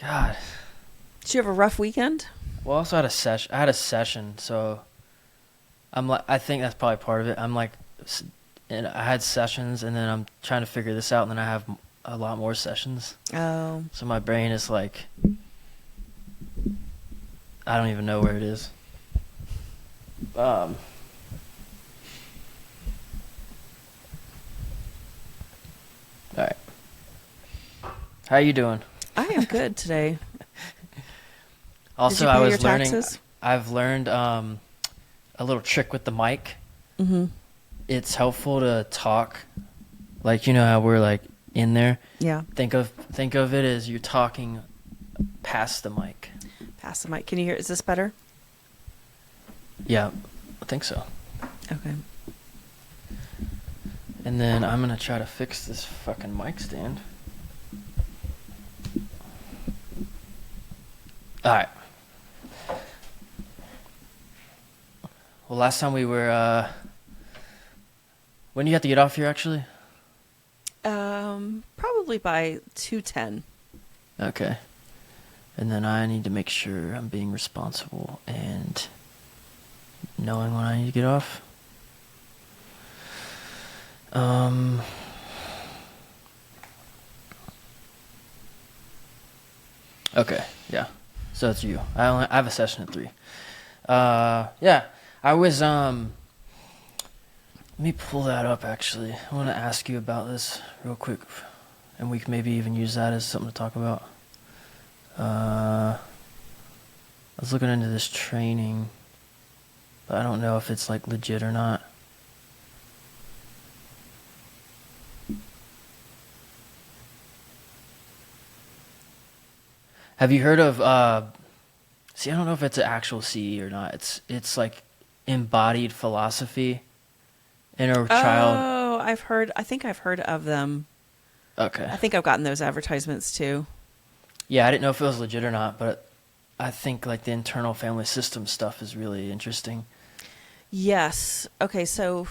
God. Did you have a rough weekend? Well, I also had a session. I had a session, so I'm like, I think that's probably part of it. I'm like, and I had sessions, and then I'm trying to figure this out, and then I have a lot more sessions. Oh. So my brain is like, I don't even know where it is. All right. How you doing? I am good today. Also, Did you I pay was your learning. taxes? I've learned a little trick with the mic. Mm-hmm. It's helpful to talk, like you know how we're like in there. Yeah. Think of it as you're talking past the mic. Pass the mic. Can you hear? Is this better? Yeah, I think so. Okay. And then I'm gonna try to fix this fucking mic stand. All right. Well, last time we were. When do you have to get off here, actually? Probably by 2:10. Okay. And then I need to make sure I'm being responsible and knowing when I need to get off. Okay, yeah. So it's you. I have a session at 3. Yeah. I was let me pull that up actually. I want to ask you about this real quick, and we can maybe even use that as something to talk about. I was looking into this training, but I don't know if it's like legit or not. Have you heard of see, I don't know if it's an actual CE or not. It's like embodied philosophy, inner child. Oh, I think I've heard of them. Okay. I think I've gotten those advertisements too. Yeah, I didn't know if it was legit or not, but I think like the internal family system stuff is really interesting. Yes. Okay, so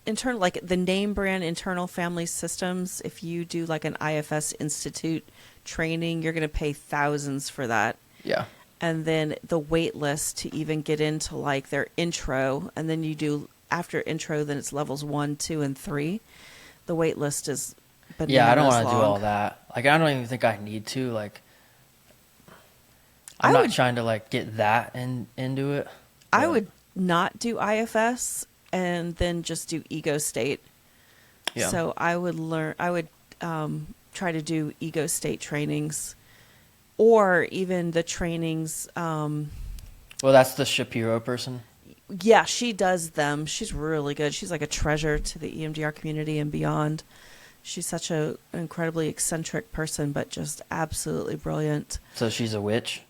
internal, like the name brand internal family systems, if you do like an IFS Institute training, you're going to pay thousands for that. Yeah. And then the wait list to even get into like their intro, and then you do after intro, then it's levels 1, 2, and 3. The wait list is bananas Yeah, I don't want to do long. all that. Like, I don't even think I need to. Like, I'm I not would- trying to like get that into it. I but- would not do IFS and then just do ego state. Yeah. So I would try to do ego state trainings, or even the trainings. Well, that's the Shapiro person. Yeah, she does them. She's really good. She's like a treasure to the EMDR community and beyond. She's such an incredibly eccentric person, but just absolutely brilliant. So she's a witch.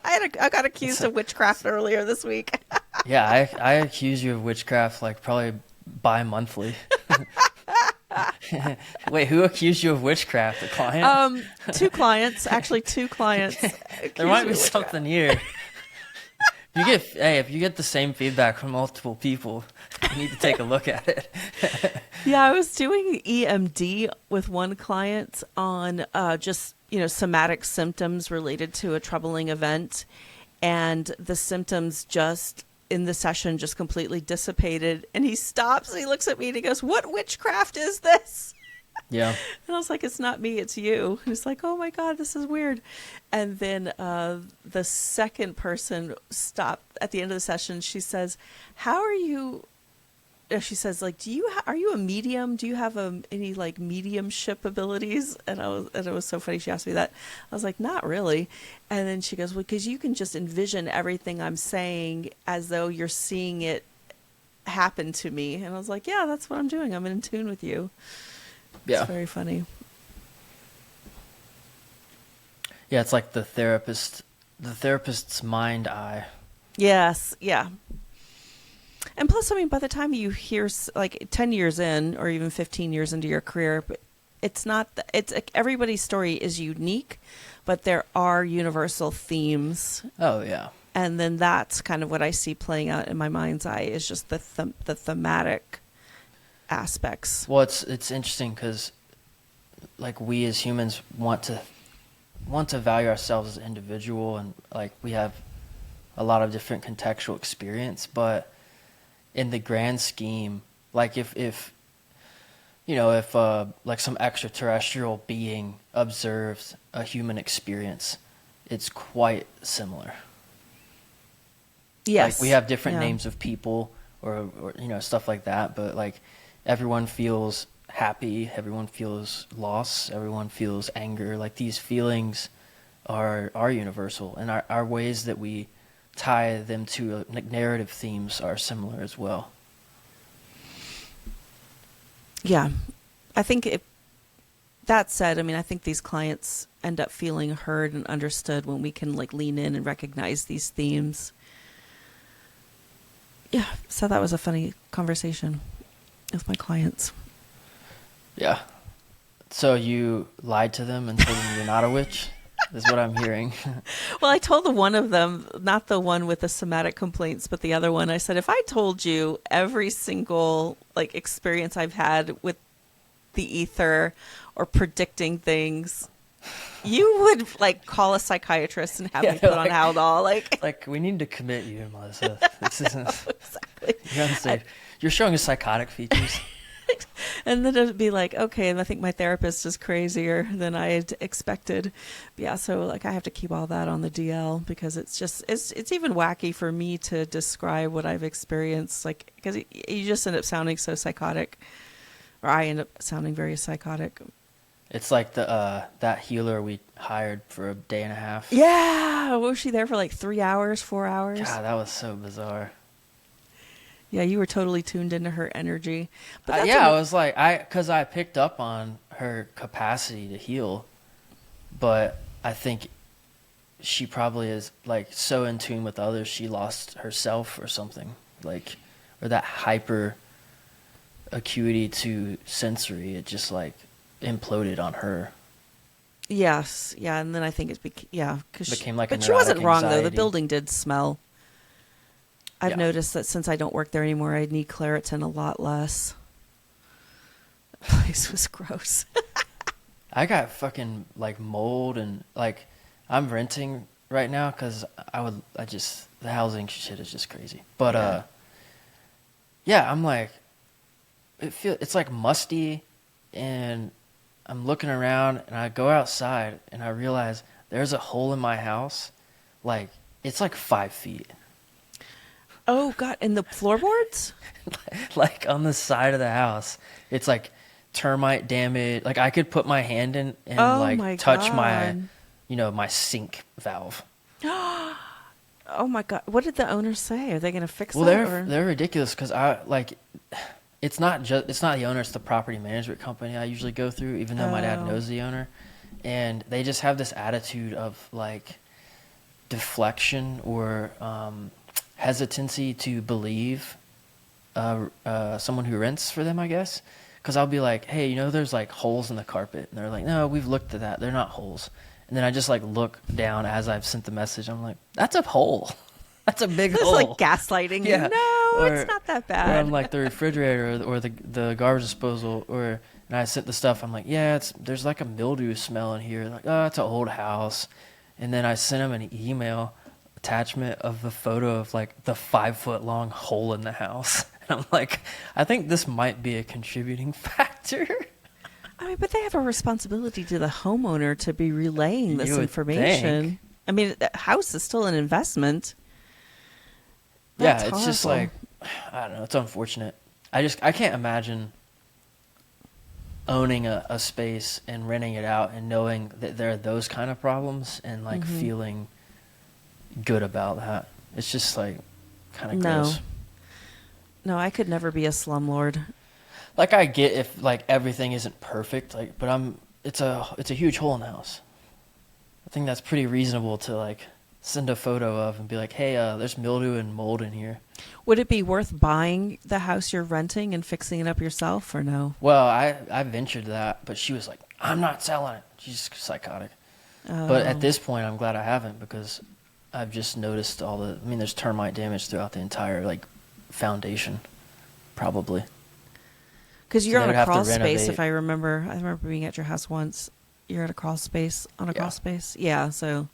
I got accused of witchcraft earlier this week. Yeah, I accuse you of witchcraft like probably bi-monthly. Wait, who accused you of witchcraft? A client? Two clients. There might be something here. If you get the same feedback from multiple people, you need to take a look at it. Yeah, I was doing EMD with one client on just, somatic symptoms related to a troubling event. And the symptoms just in the session just completely dissipated. And he stops and he looks at me and he goes, "What witchcraft is this?" Yeah. And I was like, "It's not me, it's you." And he's like, "Oh my God, this is weird." And then the second person stopped at the end of the session. She says, "How are you?" She says, like, are you a medium? Do you have any like mediumship abilities? And it was so funny. She asked me that. I was like, not really. And then she goes, well, because you can just envision everything I'm saying as though you're seeing it happen to me. And I was like, yeah, that's what I'm doing. I'm in tune with you. Yeah. It's very funny. Yeah, it's like the therapist's mind eye. Yes. Yeah. And plus, I mean, by the time you hear like 10 years in or even 15 years into your career, it's not, it's like everybody's story is unique, but there are universal themes. Oh, yeah. And then that's kind of what I see playing out in my mind's eye is just the thematic aspects. Well, it's interesting because like we as humans want to want to value ourselves as an individual, and like we have a lot of different contextual experience, but in the grand scheme, like if you know, if like some extraterrestrial being observed a human experience, it's quite similar. Yes. Like we have different Yeah. names of people or you know, stuff like that, but like everyone feels happy, everyone feels loss, everyone feels anger. Like these feelings are universal, and our ways that we tie them to like narrative themes are similar as well. Yeah. I think that said, I mean, I think these clients end up feeling heard and understood when we can like lean in and recognize these themes. Yeah. So that was a funny conversation with my clients. Yeah. So you lied to them and told them you're not a witch? Is what I'm hearing. Well, I told the one of them, not the one with the somatic complaints, but the other one, I said, if I told you every single like experience I've had with the ether or predicting things, you would like call a psychiatrist and have Yeah, me put like- on Haldol. Like, we need to commit you, Melissa. This isn't... Exactly. You're unsafe. You're showing us psychotic features. And then it'd be like, okay, and I think my therapist is crazier than I had expected. Yeah, so like I have to keep all that on the DL because it's just it's even wacky for me to describe what I've experienced, like because you just end up sounding so psychotic, or I end up sounding very psychotic. It's like the that healer we hired for a day and a half. Yeah, was she there for like 3 hours, 4 hours? God, that was so bizarre. Yeah, you were totally tuned into her energy. But that's Yeah, I was like, because I picked up on her capacity to heal, but I think she probably is like so in tune with others, she lost herself or something, like, or that hyper acuity to sensory, it just like imploded on her. Yes, yeah, and then I think it because Became like a but she wasn't neurotic wrong though. The anxiety. building did smell. I've Yeah. noticed that since I don't work there anymore, I need Claritin a lot less. The place was gross. I got fucking like mold and like I'm renting right now because the housing shit is just crazy. But yeah, I'm like it's like musty, and I'm looking around and I go outside and I realize there's a hole in my house, like it's like 5 feet. Oh God! And the floorboards? Like on the side of the house, it's like termite damage. Like I could put my hand in and Oh like my touch God. my, you know, my sink valve. Oh my God! What did the owners say? Are they going to fix Well, that? or- they're ridiculous because I like, it's not the owner, it's the property management company I usually go through, even though my dad Oh. knows the owner, and they just have this attitude of like deflection or hesitancy to believe someone who rents for them, I guess. Because I'll be like, hey, you know, there's like holes in the carpet, and they're like, no, we've looked at that, they're not holes. And then I just like look down as I've sent the message. I'm like, that's a hole. That's a big It's hole. like gaslighting. Yeah. No, Or- it's not that Or bad. on like the refrigerator or the garbage disposal, and I sent the stuff. I'm like, yeah, there's like a mildew smell in here. Like, oh, it's an old house. And then I sent them an email attachment of the photo of like the 5-foot-long hole in the house. And I'm like, I think this might be a contributing factor. I mean, but they have a responsibility to the homeowner to be relaying this You would information. think. I mean, the house is still an investment. Yeah, That's it's just horrible. like, I don't know. It's unfortunate. I can't imagine owning a space and renting it out and knowing that there are those kind of problems and like Mhm. feeling good about that. It's just like kind of No. gross. No, I could never be a slumlord. Like I get if like everything isn't perfect, like, but it's a huge hole in the house. I think that's pretty reasonable to like send a photo of and be like, hey, there's mildew and mold in here. Would it be worth buying the house you're renting and fixing it up yourself, or no? Well, I ventured that, but she was like, I'm not selling it. She's psychotic. But Oh. at this point, I'm glad I haven't, because I've just noticed there's termite damage throughout the entire like foundation, probably. Because So you're they on would a have to crawl space, renovate. if I remember. I remember being at your house once. You're at a crawl space, on a Yeah. crawl space? Yeah, so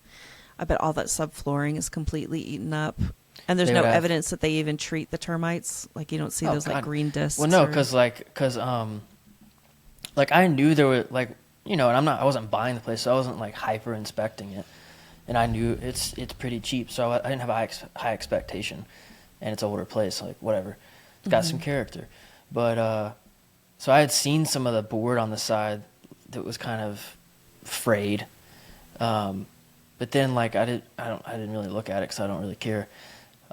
I bet all that subflooring is completely eaten up. And there's They no would have. evidence that they even treat the termites? Like, you don't see Oh those, like, God. green discs? Well, no, or... like I knew there were like, and I wasn't buying the place, so I wasn't like hyper inspecting it, and I knew it's pretty cheap, so I didn't have a high expectation, and it's an older place, like whatever, it's got some character, but so I had seen some of the board on the side that was kind of frayed, but then like I didn't really look at it because I don't really care.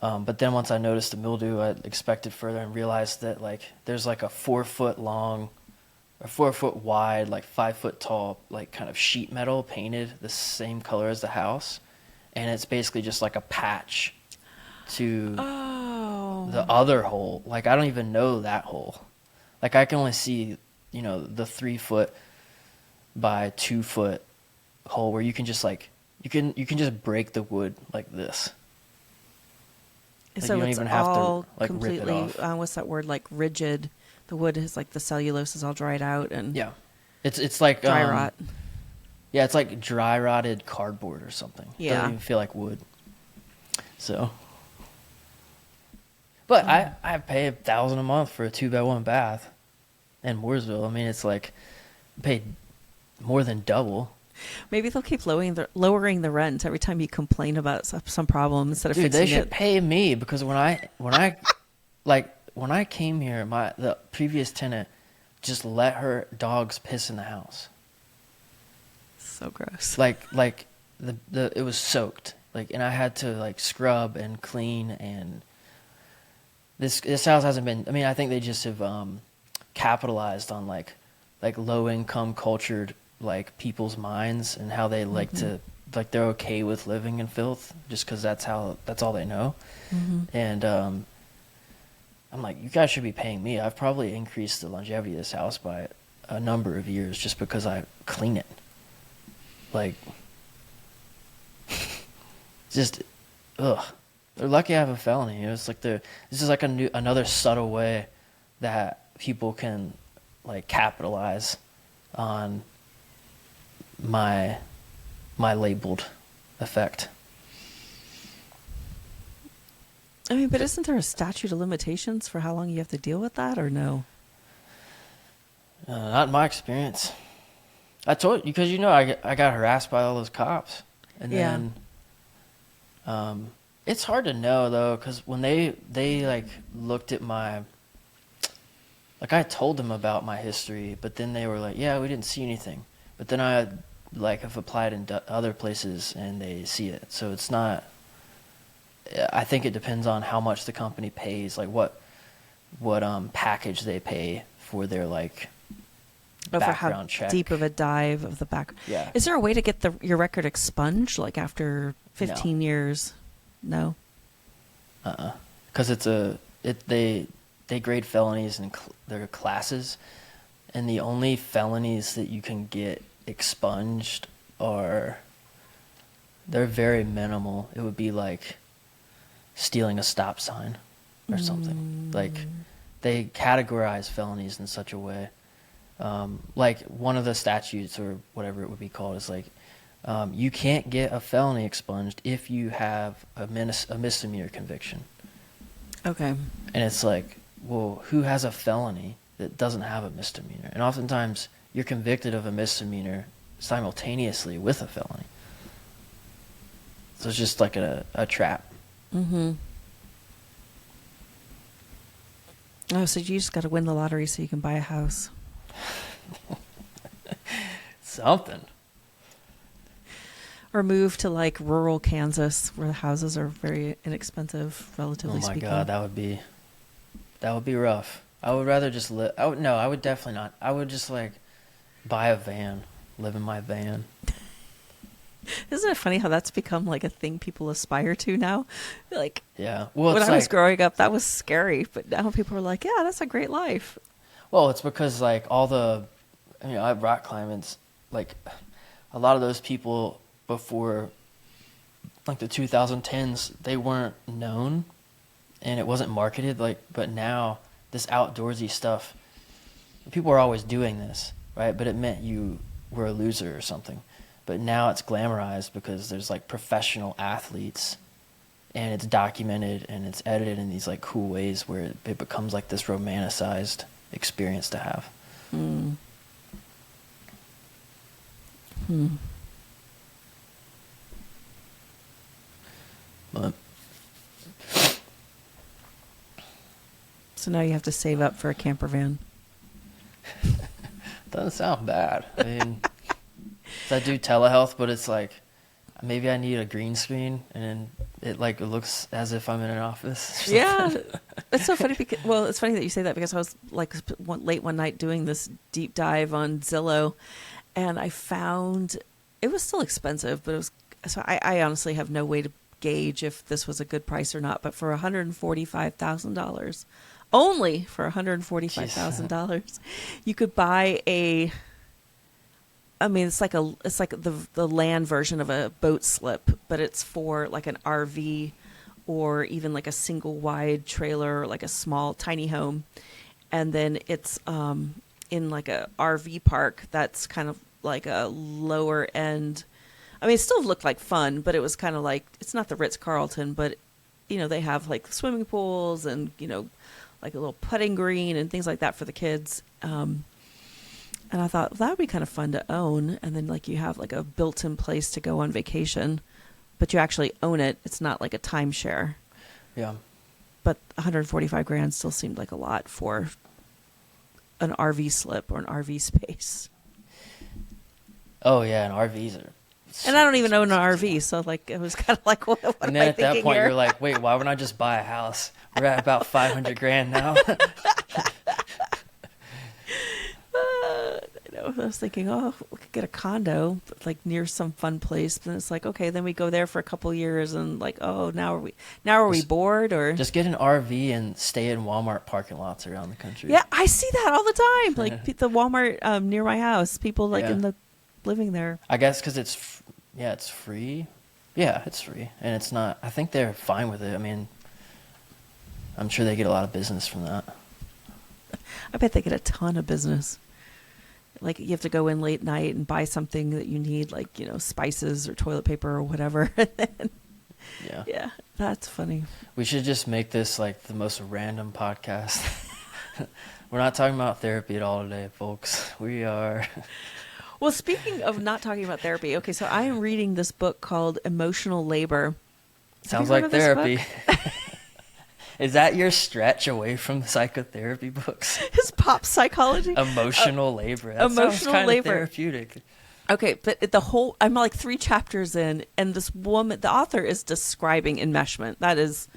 But then once I noticed the mildew, I expected further and realized that like there's like a 4-foot long, or 4 foot wide, like 5 foot tall, like kind of sheet metal painted the same color as the house, and it's basically just like a patch to the other hole. Like I don't even know that hole. Like I can only see, the 3 foot by 2 foot hole where you can just like you can just break the wood like this. Like, So you don't it's even have to, all like, rip it completely, off. what's that word, like rigid? The wood is like the cellulose is all dried out and Yeah, it's like dry rot. Yeah, it's like dry rotted cardboard or something. It Yeah. doesn't even feel like wood. So, but I pay $1,000 a month for a 2-by-1 bath in Mooresville. I mean, it's like I paid more than double. Maybe they'll keep lowering the rent every time you complain about some problem instead of Dude, fixing they should it. pay me because when I came here, the previous tenant just let her dogs piss in the house. So gross. Like it was soaked. Like, and I had to like scrub and clean, and this house hasn't been. I mean, I think they just have capitalized on like low income cultured like people's minds and how they like to like they're okay with living in filth just because that's all they know. And I'm like, you guys should be paying me. I've probably increased the longevity of this house by a number of years just because I clean it. Like, just, ugh. They're lucky I have a felony. It's like this is like another subtle way that people can like capitalize on my labeled effect. I mean, but isn't there a statute of limitations for how long you have to deal with that, or no? Not in my experience. I told you because I got harassed by all those cops, and Yeah. then it's hard to know though because when they like looked at my like I told them about my history, but then they were like, yeah, we didn't see anything, but then I like have applied in other places and they see it, so it's not. I think it depends on how much the company pays, like what package they pay for their like Over how background check. deep of a dive of the back. Yeah. Is there a way to get your record expunged, like after 15 years? No. Because they grade felonies in their classes, and the only felonies that you can get expunged they're very minimal. It would be like stealing a stop sign or something. Like they categorize felonies in such a way. Like one of the statutes or whatever it would be called is like you can't get a felony expunged if you have a misdemeanor conviction. Okay. And it's like, well, who has a felony that doesn't have a misdemeanor? And oftentimes you're convicted of a misdemeanor simultaneously with a felony. So it's just like a trap. Mm-hmm. Oh, so you just got to win the lottery so you can buy a house. Something. Or move to like rural Kansas where the houses are very inexpensive, relatively Oh my speaking. God, that would be rough. I would rather just live. I would definitely not. I would just like buy a van, live in my van. Isn't it funny how that's become like a thing people aspire to now? Like, Yeah. Well, when it's I was like, growing up, that was scary, but now people are like, yeah, that's a great life. well, it's because like I have rock climbers, like a lot of those people before like the 2010s, they weren't known and it wasn't marketed but now this outdoorsy stuff, people are always doing this, right? But it meant you we're a loser or something. But now it's glamorized because there's like professional athletes, and it's documented and it's edited in these like cool ways where it becomes like this romanticized experience to have. Hmm. But So now you have to save up for a camper van. doesn't sound bad. I mean, I do telehealth, but it's like maybe I need a green screen, and then it like it looks as if I'm in an office. Yeah, it's so funny because it's funny that you say that because I was like late one night doing this deep dive on Zillow, and I found it was still expensive, but it was so I honestly have no way to gauge if this was a good price or not. But for $145,000, only for $145,000, you could buy a. I mean, it's like the land version of a boat slip, but it's for like an RV or even like a single wide trailer or like a small tiny home. And then it's in like a RV park that's kind of like a lower end. I mean, it still looked like fun, but it was kind of like, it's not the Ritz-Carlton, but you know, they have like swimming pools and, you know, like a little putting green and things like that for the kids. And I thought, well, that would be kind of fun to own. And then like you have like a built-in place to go on vacation, but you actually own it. It's not like a timeshare. Yeah. But 145 grand still seemed like a lot for an RV slip or an RV space. Oh yeah, and RVs are. And I don't even own an RV, so like it was kind of like, what And am then I at that thinking point, here? you're like, wait, why wouldn't I just buy a house? We're at about 500 grand now. I was thinking, oh, we could get a condo like near some fun place. But then it's like, okay, then we go there for a couple years, and like, oh, now are we bored or? Just get an RV and stay in Walmart parking lots around the country. Yeah, I see that all the time. Like the Walmart near my house, people like Yeah. in the living there. I guess because it's free. Yeah, it's free, and it's not. I think they're fine with it. I mean, I'm sure they get a lot of business from that. I bet they get a ton of business. Like you have to go in late night and buy something that you need, like, you know, spices or toilet paper or whatever. And then, Yeah. yeah, that's funny. We should just make this like the most random podcast. We're not talking about therapy at all today, folks. We are. Well, speaking of not talking about therapy, okay, so I am reading this book called Emotional Labor. Sounds Have you like heard of this therapy. Is that your stretch away from psychotherapy books? It's pop psychology. Emotional labor. That sounds Emotional kind labor. of therapeutic. Okay, but I'm like 3 chapters in, and this woman, the author is describing enmeshment. That is,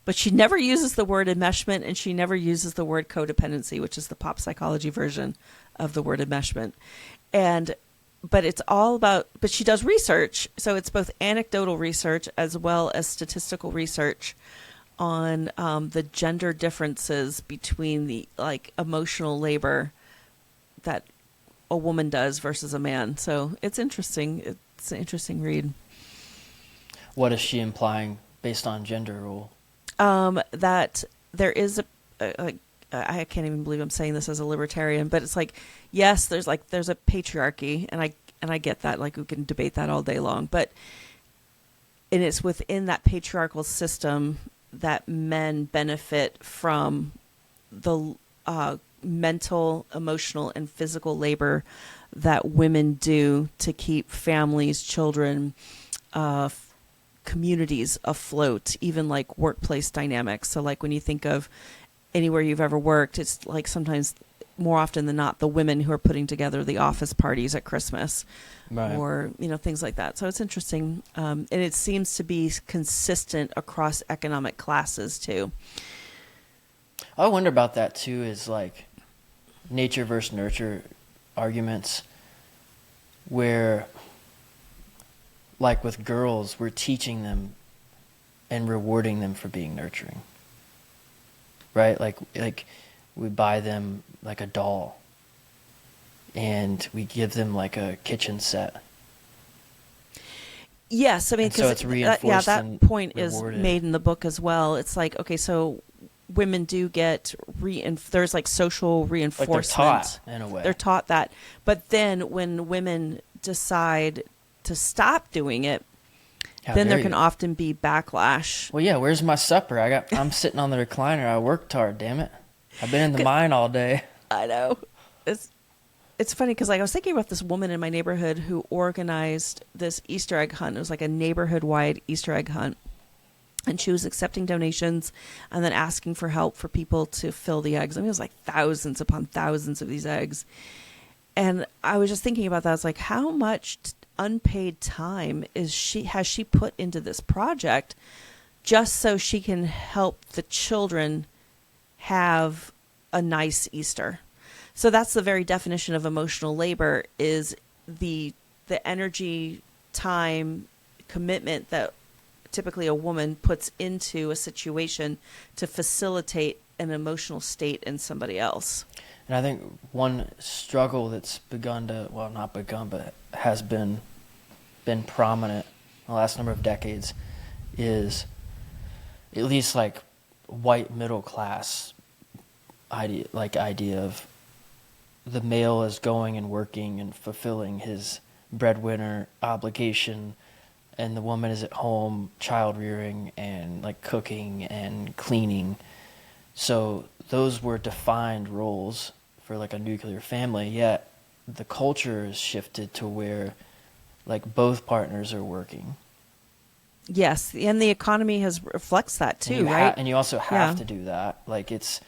but she never uses the word enmeshment, and she never uses the word codependency, which is the pop psychology version of the word enmeshment. But it's all about, but she does research. So it's both anecdotal research as well as statistical research on the gender differences between the like emotional labor that a woman does versus a man. So it's interesting. It's an interesting read. What is she implying based on gender role? That there is I can't even believe I'm saying this as a libertarian, but it's like, yes, there's a patriarchy, and I get that. Like we can debate that all day long, but and it's within that patriarchal system that men benefit from the mental, emotional, and physical labor that women do to keep families, children, communities afloat, even like workplace dynamics. So like when you think of anywhere you've ever worked, it's like sometimes more often than not the women who are putting together the office parties at Christmas. Right. Or, you know, things like that. So it's interesting. And it seems to be consistent across economic classes too. I wonder about that too, is like nature versus nurture arguments where like with girls, we're teaching them and rewarding them for being nurturing. Right? Like we buy them like a doll and we give them like a kitchen set. Yes, I mean, And so it's reinforced that and point is rewarded. made in the book as well. It's like, okay, so women do get there's like social Like reinforcement. they're taught in a way. They're taught that. But then when women decide to stop doing it, How then dare there can you. often be backlash. Well, yeah, where's my supper? I'm sitting on the recliner. I worked hard, damn it. I've been in the mine all day. I know. It's funny because like I was thinking about this woman in my neighborhood who organized this Easter egg hunt. It was like a neighborhood-wide Easter egg hunt. And she was accepting donations and then asking for help for people to fill the eggs. I mean, it was like thousands upon thousands of these eggs. And I was just thinking about that. I was like, how much unpaid time has she put into this project just so she can help the children have a nice Easter? So that's the very definition of emotional labor, is the energy, time, commitment that typically a woman puts into a situation to facilitate an emotional state in somebody else. And I think one struggle that's begun to, well, not begun, but has been prominent in the last number of decades is at least like white middle class idea of the male is going and working and fulfilling his breadwinner obligation, and the woman is at home child rearing and like cooking and cleaning. So those were defined roles for like a nuclear family, yet the culture has shifted to where like both partners are working. Yes, and the economy reflects that too, right? And you also have to do that. Like it's,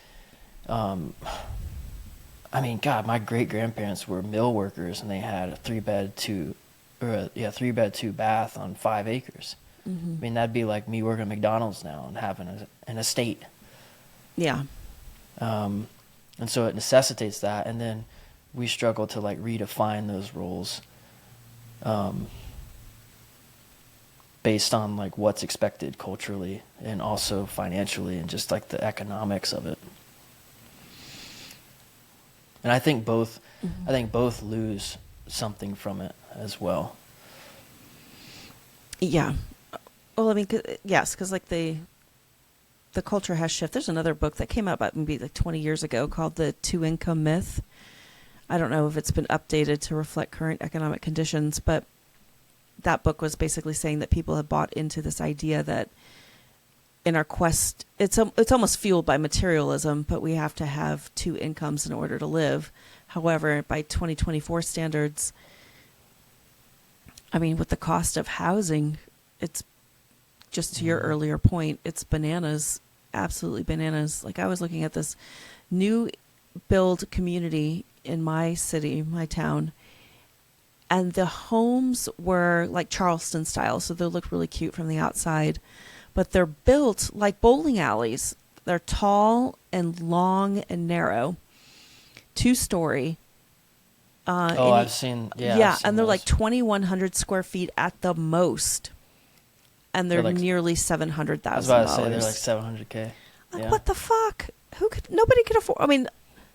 I mean, God, my great grandparents were mill workers, and they had a 3-bed, 2-bath on 5 acres. Mm-hmm. I mean, that'd be like me working at McDonald's now and having an estate. Yeah. And so it necessitates that, and then we struggle to like redefine those roles, based on like what's expected culturally and also financially and just like the economics of it. And I think both lose something from it as well. Yeah. Well, I mean, yes, because like the culture has shifted. There's another book that came out about maybe like 20 years ago called The Two-Income Myth. I don't know if it's been updated to reflect current economic conditions, but that book was basically saying that people have bought into this idea that in our quest, it's almost fueled by materialism, but we have to have 2 incomes in order to live. However, by 2024 standards, I mean, with the cost of housing, it's just to your earlier point, it's bananas, absolutely bananas. Like I was looking at this new build community in my city, my town, and the homes were like Charleston style, so they look really cute from the outside, but they're built like bowling alleys. They're tall and long and narrow, 2-story. I've seen, yeah. Yeah, I've seen and they're those. like 2,100 square feet at the most, and they're like, nearly I was $700,000. about to say they're like $700K. Like, Yeah. what the fuck? Nobody could afford. I mean,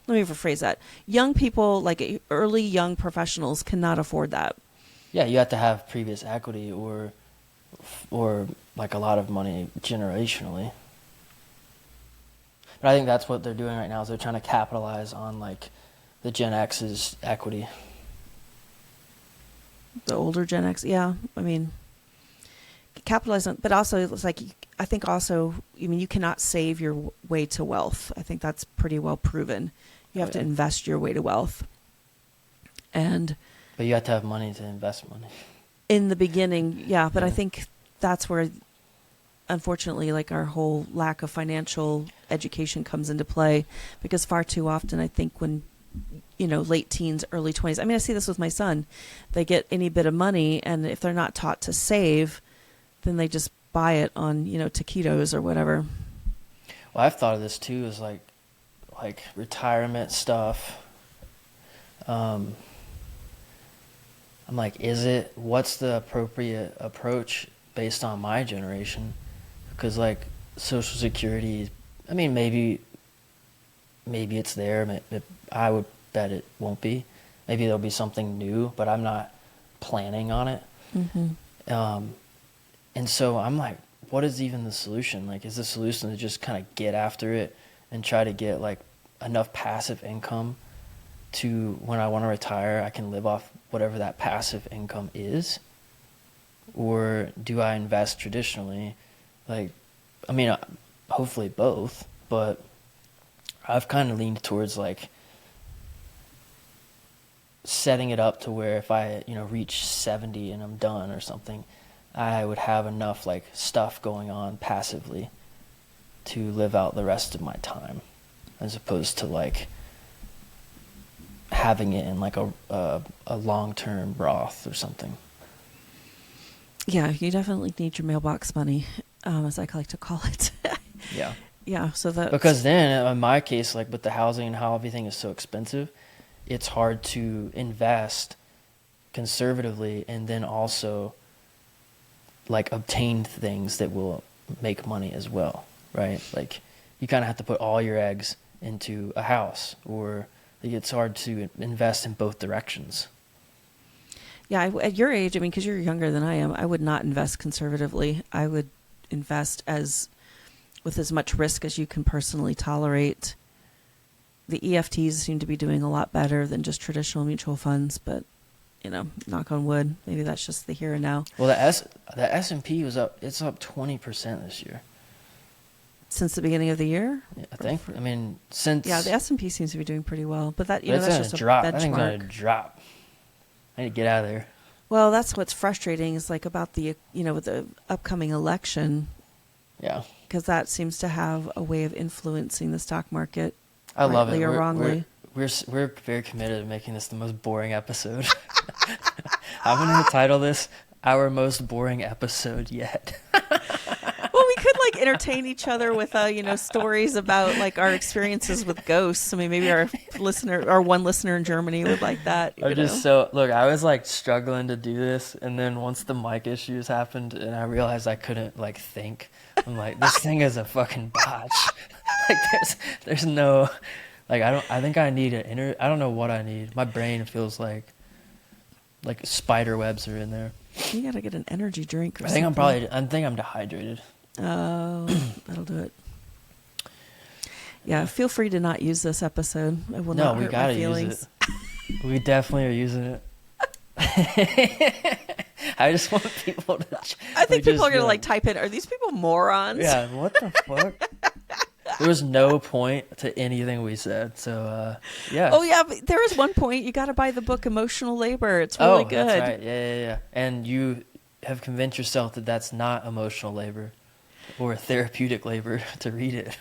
let me rephrase that. Young people, like early young professionals, cannot afford that. Yeah, you have to have previous equity or like a lot of money generationally. But I think that's what they're doing right now, is they're trying to capitalize on like the Gen X's equity. The older Gen X, yeah. I mean, capitalize on, but also it's like, I think also, I mean, you cannot save your way to wealth. I think that's pretty well proven. You have to invest your way to wealth. But you have to have money to invest money. In the beginning, yeah. But I think that's where, unfortunately, like our whole lack of financial education comes into play, because far too often, I think when, late teens, early 20s, I mean, I see this with my son. They get any bit of money, and if they're not taught to save, then they just buy it on, taquitos or whatever. Well, I've thought of this too, as like retirement stuff. I'm like, what's the appropriate approach based on my generation? Because like Social Security, I mean, maybe it's there. I would bet it won't be. Maybe there'll be something new, but I'm not planning on it. Mm-hmm. And so I'm like, what is even the solution? Like, is the solution to just kind of get after it and try to get like enough passive income to when I want to retire, I can live off whatever that passive income is? Or do I invest traditionally? Like, I mean, hopefully both, but I've kind of leaned towards like setting it up to where if I, reach 70 and I'm done or something, I would have enough like stuff going on passively to live out the rest of my time, as opposed to like having it in like a long-term Roth or something. Yeah, you definitely need your mailbox money, as I like to call it. Yeah. Yeah, so that Because then, in my case, like with the housing and how everything is so expensive, it's hard to invest conservatively and then also like obtain things that will make money as well, right? Like you kind of have to put all your eggs into a house, or it's hard to invest in both directions. Yeah, at your age, I mean, because you're younger than I am, I would not invest conservatively. I would invest with as much risk as you can personally tolerate. The EFTs seem to be doing a lot better than just traditional mutual funds, but knock on wood, maybe that's just the here and now. Well, the S&P was up. It's up 20% this year. Since the beginning of the year? Yeah, I think. I mean, since the S&P seems to be doing pretty well, but that's just a drop. benchmark. I think it's going to drop. I need to get out of there. Well, that's what's frustrating is like about the with the upcoming election. Yeah. Because that seems to have a way of influencing the stock market. I love it. Or wrongly. We're very committed to making this the most boring episode. I'm going to title this "Our Most Boring Episode Yet." Well, we could like entertain each other with stories about like our experiences with ghosts. I mean, maybe our one listener in Germany would like that. I was like struggling to do this, and then once the mic issues happened, and I realized I couldn't like think, I'm like, this thing is a fucking botch. Like there's no, like I think I need I don't know what I need. My brain feels like spider webs are in there. You gotta get an energy drink. I think I'm dehydrated. Oh, that'll do it. Yeah, feel free to not use this episode. It will not hurt my feelings. Use it. We definitely are using it. I just want people to. I think people are gonna type in, "Are these people morons?" Yeah. What the fuck? There was no point to anything we said, so yeah. Oh yeah, but there is one point. You got to buy the book "Emotional Labor." It's really good. That's right. Yeah. And you have convinced yourself that that's not emotional labor or therapeutic labor to read it.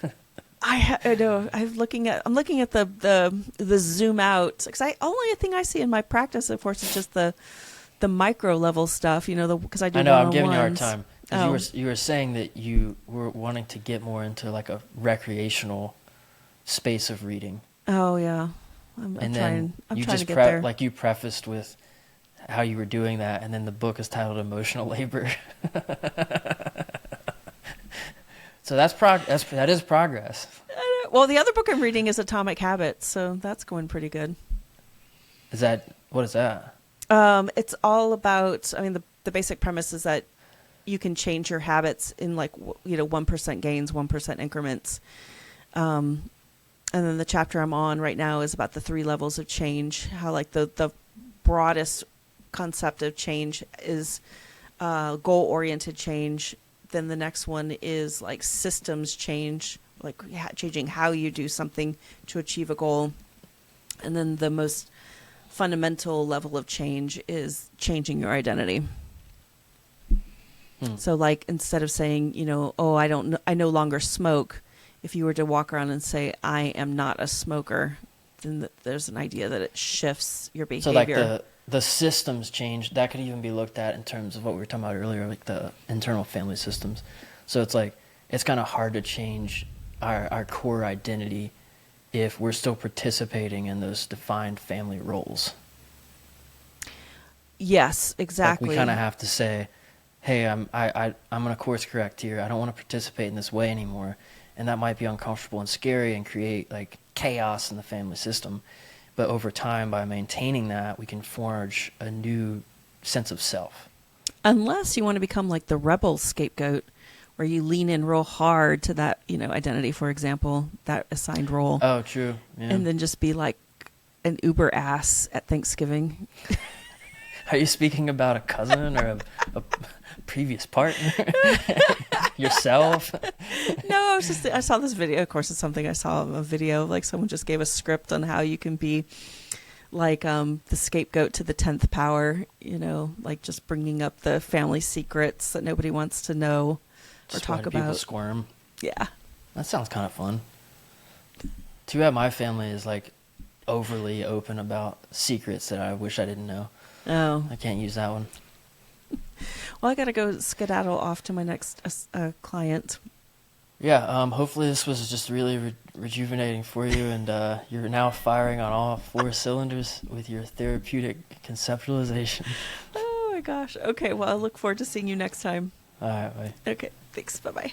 I know. I'm looking at the zoom out because only thing I see in my practice, of course, is just the micro level stuff. Because I do. I know. I'm giving you a hard time. Oh. You were saying that you were wanting to get more into like a recreational space of reading. Oh yeah, I'm trying to get there. Like you prefaced with how you were doing that, and then the book is titled "Emotional Labor." So that is progress. Well, the other book I'm reading is Atomic Habits, so that's going pretty good. What is that? It's all about. I mean, the basic premise is that you can change your habits in 1% gains, 1% increments. And then the chapter I'm on right now is about the 3 levels of change, how like the broadest concept of change is goal-oriented change. Then the next one is like systems change, like changing how you do something to achieve a goal. And then the most fundamental level of change is changing your identity. So like instead of saying, I no longer smoke, if you were to walk around and say, I am not a smoker, then there's an idea that it shifts your behavior. So like the systems change, that could even be looked at in terms of what we were talking about earlier, like the internal family systems. So it's like, it's kind of hard to change our core identity if we're still participating in those defined family roles. Yes, exactly. Like we kind of have to say, hey, I'm going to course correct here. I don't want to participate in this way anymore. And that might be uncomfortable and scary and create like chaos in the family system. But over time, by maintaining that, we can forge a new sense of self. Unless you want to become like the rebel scapegoat, where you lean in real hard to that, identity, for example, that assigned role. Oh, true. Yeah. And then just be like an uber ass at Thanksgiving. Are you speaking about a cousin or a previous partner? Yourself? No, I saw this video. Of course, it's something I saw a video. Like someone just gave a script on how you can be like the scapegoat to the 10th power, like just bringing up the family secrets that nobody wants to know or talk about. People squirm. Yeah. That sounds kind of fun. Too bad my family is like overly open about secrets that I wish I didn't know. Oh. I can't use that one. Well, I got to go skedaddle off to my next client. Yeah, hopefully this was just really rejuvenating for you, and you're now firing on all 4 cylinders with your therapeutic conceptualization. Oh my gosh. Okay, well, I look forward to seeing you next time. All right, bye. Okay, thanks. Bye-bye.